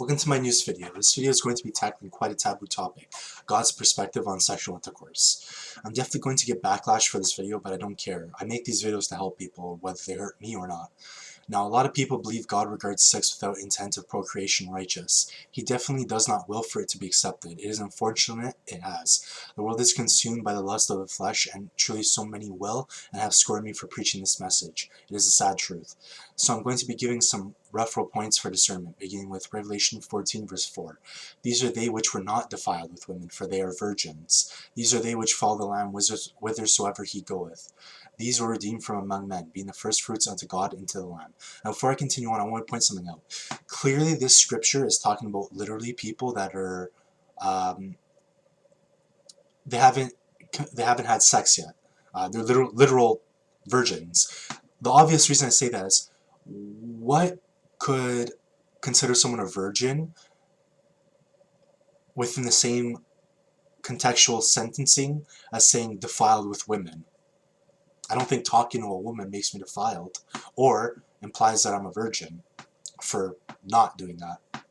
Welcome to my news video. This video is going to be tackling quite a taboo topic, God's perspective on sexual intercourse. I'm definitely going to get backlash for this video, but I don't care. I make these videos to help people, whether they hurt me or not. Now, a lot of people believe God regards sex without intent of procreation righteous. He definitely does not will for it to be accepted. It is unfortunate it has. The world is consumed by the lust of the flesh, and truly so many will and have scorned me for preaching this message. It is a sad truth. So I'm going to be giving some referral points for discernment, beginning with Revelation 14 verse 4. These are they which were not defiled with women, for they are virgins. These are they which follow the Lamb whithersoever he goeth. These were redeemed from among men, being the first fruits unto God and to the Lamb. Now before I continue on, I want to point something out. Clearly this scripture is talking about literally people that are, they haven't had sex yet. They're literal virgins. The obvious reason I say that is, what could consider someone a virgin within the same contextual sentencing as saying defiled with women? I don't think talking to a woman makes me defiled or implies that I'm a virgin for not doing that.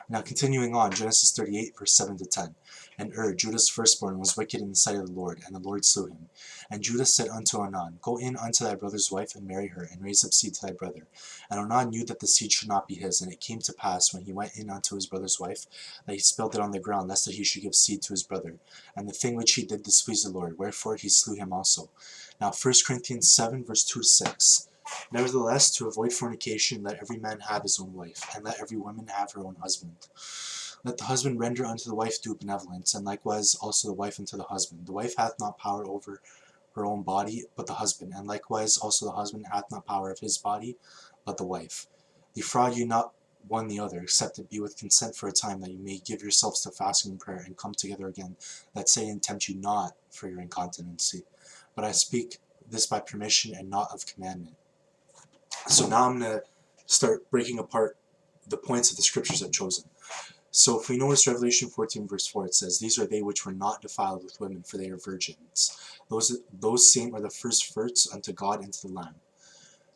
Now continuing on, Genesis 38 verse 7 to 10. And Judah's firstborn, was wicked in the sight of the Lord, and the Lord slew him. And Judah said unto Onan, Go in unto thy brother's wife, and marry her, and raise up seed to thy brother. And Onan knew that the seed should not be his, and it came to pass, when he went in unto his brother's wife, that he spilled it on the ground, lest that he should give seed to his brother. And the thing which he did displeased the Lord, wherefore he slew him also. Now 1 Corinthians 7 verse 2 to 6. Nevertheless, to avoid fornication, let every man have his own wife, and let every woman have her own husband. Let the husband render unto the wife due benevolence, and likewise also the wife unto the husband. The wife hath not power over her own body, but the husband, and likewise also the husband hath not power of his body, but the wife. Defraud you not one the other, except it be with consent for a time, that you may give yourselves to fasting and prayer, and come together again, that Satan tempt you not for your incontinency. But I speak this by permission and not of commandment. So now I'm going to start breaking apart the points of the scriptures I've chosen. So if we notice Revelation 14 verse 4, it says, These are they which were not defiled with women, for they are virgins. Those same are the first fruits unto God and to the Lamb.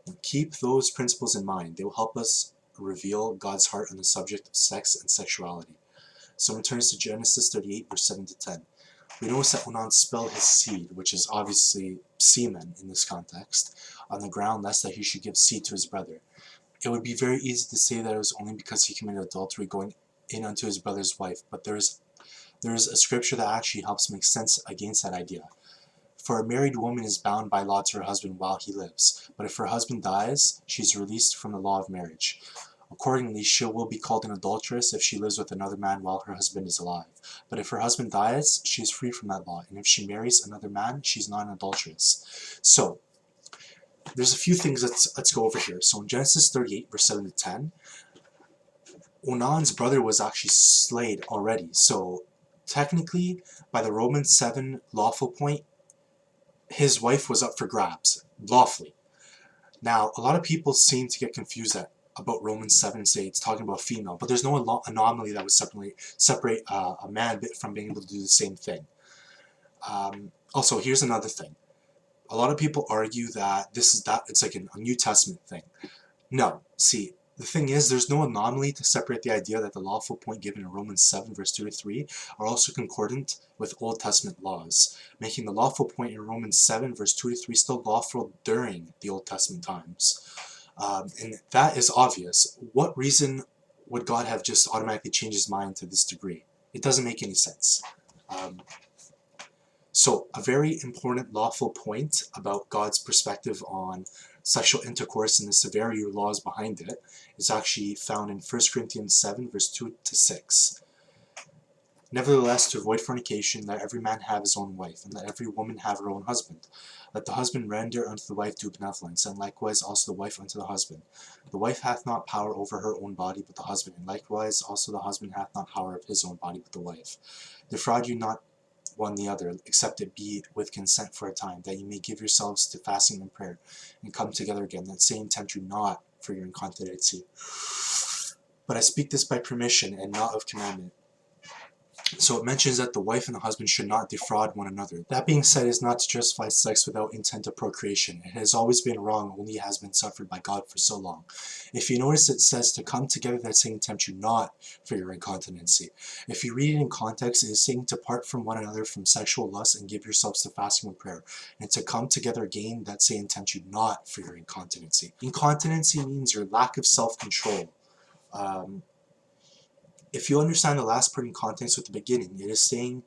Now keep those principles in mind. They will help us reveal God's heart on the subject of sex and sexuality. So in turns to Genesis 38 verse 7 to 10. We notice that Onan spilled his seed, which is obviously semen in this context, on the ground, lest that he should give seed to his brother. It would be very easy to say that it was only because he committed adultery going in unto his brother's wife, but there is a scripture that actually helps make sense against that idea. For a married woman is bound by law to her husband while he lives, but if her husband dies, she is released from the law of marriage. Accordingly, she will be called an adulteress if she lives with another man while her husband is alive. But if her husband dies, she is free from that law, and if she marries another man, she is not an adulteress. So, there's a few things let's go over here. So in Genesis 38 verse 7 to 10, Onan's brother was actually slayed already. So technically, by the Romans 7 lawful point, his wife was up for grabs, lawfully. Now, a lot of people seem to get confused about Romans 7 and say it's talking about female, but there's no anomaly that would separate a man from being able to do the same thing. Also, here's another thing. A lot of people argue that it's like a New Testament thing. No, see, the thing is, there's no anomaly to separate the idea that the lawful point given in Romans 7 verse 2 to 3 are also concordant with Old Testament laws, making the lawful point in Romans 7 verse 2 to 3 still lawful during the Old Testament times. And that is obvious. What reason would God have just automatically changed his mind to this degree? It doesn't make any sense. So a very important lawful point about God's perspective on sexual intercourse and the severity of laws behind it is actually found in 1 Corinthians 7 verse 2 to 6. Nevertheless, to avoid fornication, let every man have his own wife, and let every woman have her own husband. Let the husband render unto the wife due benevolence, and likewise also the wife unto the husband. The wife hath not power over her own body, but the husband, and likewise also the husband hath not power of his own body, but the wife. Defraud you not one the other, except it be with consent for a time, that you may give yourselves to fasting and prayer, and come together again, that Satan tempt you not for your incontinency. But I speak this by permission and not of commandment. So it mentions that the wife and the husband should not defraud one another. That being said, is not to justify sex without intent of procreation. It has always been wrong, only has been suffered by God for so long. If you notice, it says to come together that Satan tempt you not for your incontinency. If you read it in context, it is saying to part from one another from sexual lust and give yourselves to fasting and prayer, and to come together again that Satan tempt you not for your incontinency. Incontinency means your lack of self-control. If you understand the last part in context with the beginning, it is saying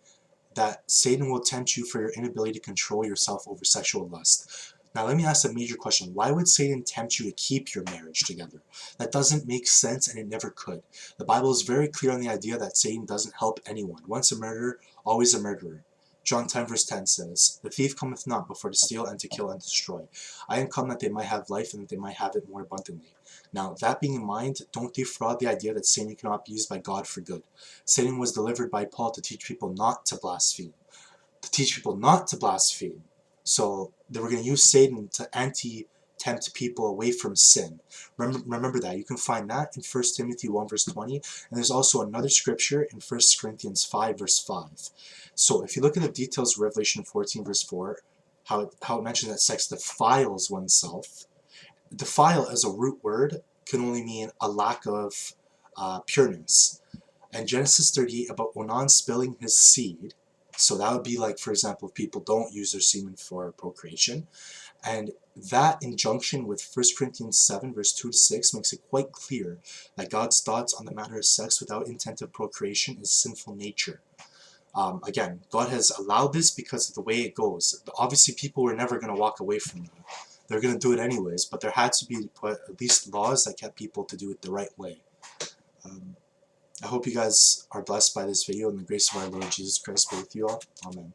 that Satan will tempt you for your inability to control yourself over sexual lust. Now let me ask a major question. Why would Satan tempt you to keep your marriage together? That doesn't make sense, and it never could. The Bible is very clear on the idea that Satan doesn't help anyone. Once a murderer, always a murderer. John 10 verse 10 says, "The thief cometh not before to steal and to kill and to destroy. I am come that they might have life and that they might have it more abundantly." Now, that being in mind, don't defraud the idea that Satan cannot be used by God for good. Satan was delivered by Paul to teach people not to blaspheme. To teach people not to blaspheme. So they were going to use Satan to tempt people away from sin. Remember that. You can find that in 1 Timothy 1 verse 20. And there's also another scripture in 1 Corinthians 5 verse 5. So if you look at the details of Revelation 14 verse 4, how it mentions that sex defiles oneself. Defile as a root word can only mean a lack of pureness. And Genesis 38 about Onan spilling his seed. So that would be like, for example, if people don't use their semen for procreation. And that injunction with 1 Corinthians 7 verse 2 to 6 makes it quite clear that God's thoughts on the matter of sex without intent of procreation is sinful nature. Again, God has allowed this because of the way it goes. Obviously, people were never going to walk away from that. They're going to do it anyways, but there had to be at least laws that kept people to do it the right way. I hope you guys are blessed by this video, and the grace of our Lord Jesus Christ be with you all. Amen.